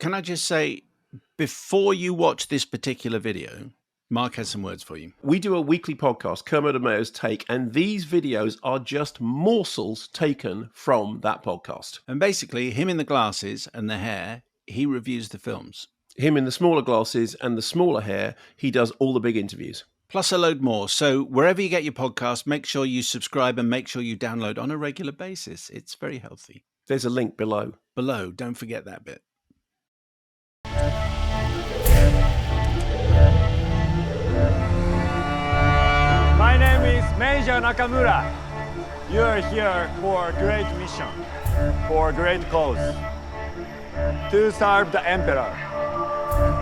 can I just say, before you watch this particular video, Mark has some words for you. We do a weekly podcast, Kermode and Mayo's Take, and these videos are just morsels taken from that podcast. And basically, him in the glasses and the hair, he reviews the films. Him in the smaller glasses and the smaller hair, he does all the big interviews. Plus a load more. So wherever you get your podcast, make sure you subscribe and make sure you download on a regular basis. It's very healthy. There's a link below. Below, don't forget that bit. My name is Major Nakamura. You are here for a great mission, for a great cause. To serve the Emperor,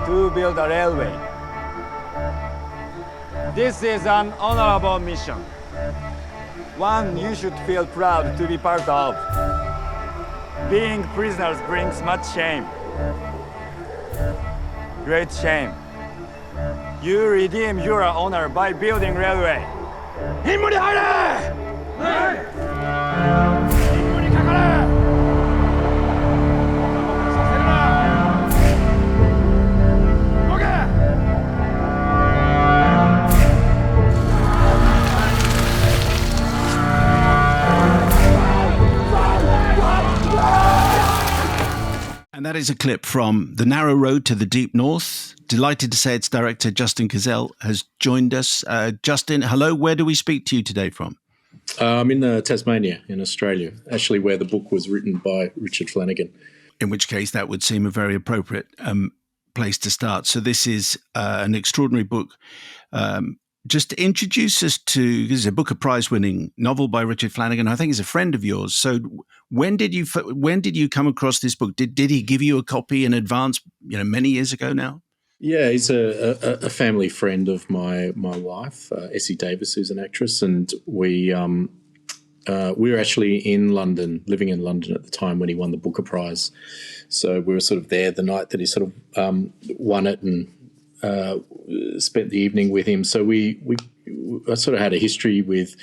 to build a railway. This is an honorable mission, one you should feel proud to be part of. Being prisoners brings much shame. Great shame. You redeem your honor by building railway. 任務に入れ! はい! 任務にかかれ! させるな! 動け! And that is a clip from The Narrow Road to the Deep North. Delighted to say its director, Justin Kurzel, has joined us. Justin, hello. Where do we speak to you today from? I'm in Tasmania, in Australia, actually where the book was written by Richard Flanagan. In which case, that would seem a very appropriate place to start. So this is an extraordinary book. Just to introduce us to, this is a Booker Prize-winning novel by Richard Flanagan. I think he's a friend of yours. So when did you come across this book? Did he give you a copy in advance, many years ago now? Yeah, he's a family friend of my wife, Essie Davis, who's an actress, and we were actually in London, living in London at the time when he won the Booker Prize. So we were sort of there the night that he sort of won it, and spent the evening with him. So I sort of had a history with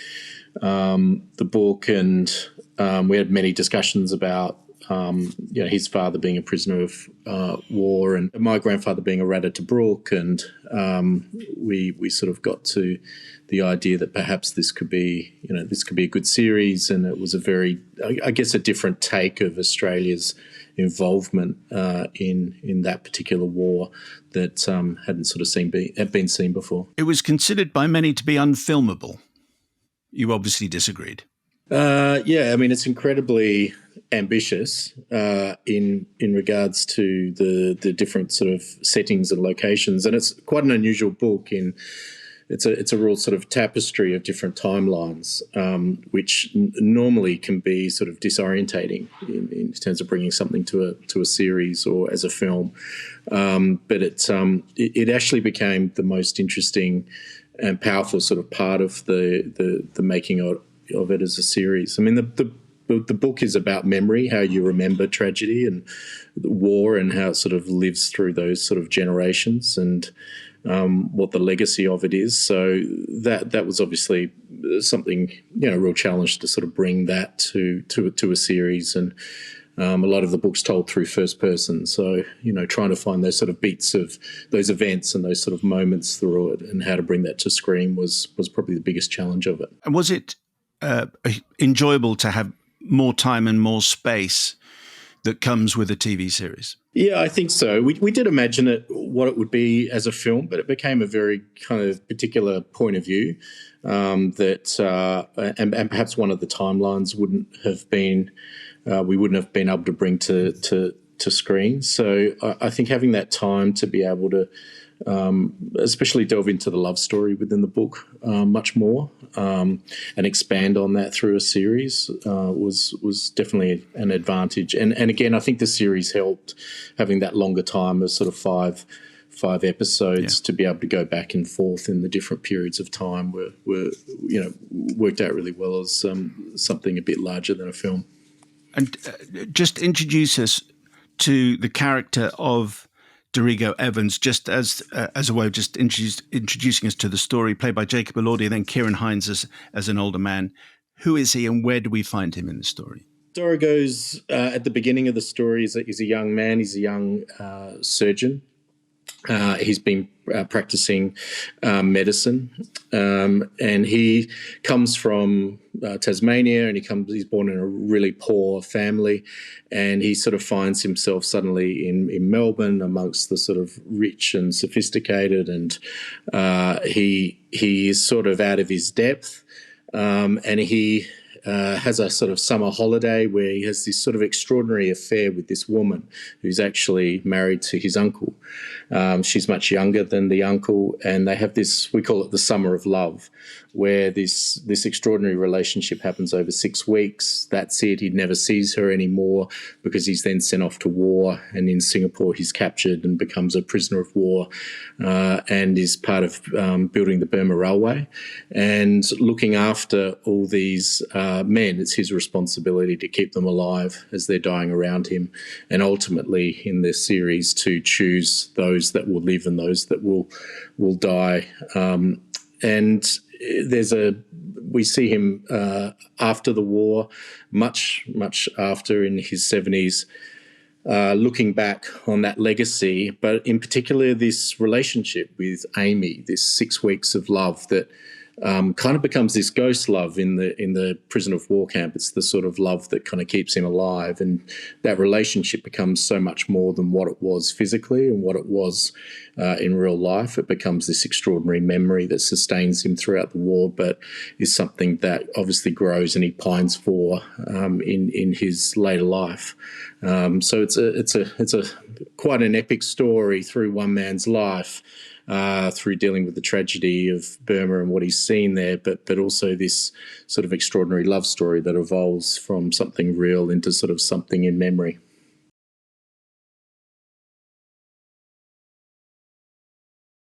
the book, and we had many discussions about his father being a prisoner of war and my grandfather being a rat at Tobruk, and we sort of got to the idea that perhaps this could be a good series, and it was a very, I guess, a different take of Australia's involvement in that particular war that hadn't sort of been seen before. It was considered by many to be unfilmable. You obviously disagreed. Yeah, I mean, it's incredibly ambitious in regards to the different sort of settings and locations, and it's quite an unusual book. It's a real sort of tapestry of different timelines, which normally can be sort of disorientating in terms of bringing something to a series or as a film. But it actually became the most interesting and powerful sort of part of the making of it as a series. I mean, the book is about memory, how you remember tragedy and the war, and how it sort of lives through those sort of generations, and what the legacy of it is. So that was obviously something, a real challenge to sort of bring that to a series. And a lot of the book's told through first person. So, trying to find those sort of beats of those events and those sort of moments through it, and how to bring that to screen was probably the biggest challenge of it. And was it enjoyable to have more time and more space that comes with a TV series? Yeah, I think so. We did imagine what it would be as a film, but it became a very kind of particular point of view that and perhaps one of the timelines wouldn't have been we wouldn't have been able to bring to screen. So I think having that time to be able to especially delve into the love story within the book much more, and expand on that through a series was definitely an advantage. And again, I think the series helped, having that longer time of sort of five episodes to be able to go back and forth in the different periods of time were worked out really well as something a bit larger than a film. And just introduce us to the character of Dorigo Evans, just as a way of just introducing us to the story, played by Jacob Elordi, and then Kieran Hines as an older man. Who is he, and where do we find him in the story? Dorogo's at the beginning of the story is a young man. He's a young surgeon. He's been practicing medicine, and he comes from Tasmania, and he's born in a really poor family, and he sort of finds himself suddenly in Melbourne amongst the sort of rich and sophisticated, and he is sort of out of his depth, and he has a sort of summer holiday where he has this sort of extraordinary affair with this woman who's actually married to his uncle. She's much younger than the uncle, and they have this, we call it the summer of love, where this extraordinary relationship happens over 6 weeks. That's it. He never sees her anymore because he's then sent off to war, and in Singapore he's captured and becomes a prisoner of war, and is part of building the Burma Railway and looking after all these men. It's his responsibility to keep them alive as they're dying around him, and ultimately in this series to choose those that will live and those that will die. And we see him after the war, much after, in his 70s, looking back on that legacy, but in particular this relationship with Amy, this 6 weeks of love that kind of becomes this ghost love in the prison of war camp. It's the sort of love that kind of keeps him alive, and that relationship becomes so much more than what it was physically and what it was in real life. It becomes this extraordinary memory that sustains him throughout the war, but is something that obviously grows and he pines for in his later life. So it's a quite an epic story through one man's life. Through dealing with the tragedy of Burma and what he's seen there, but also this sort of extraordinary love story that evolves from something real into sort of something in memory.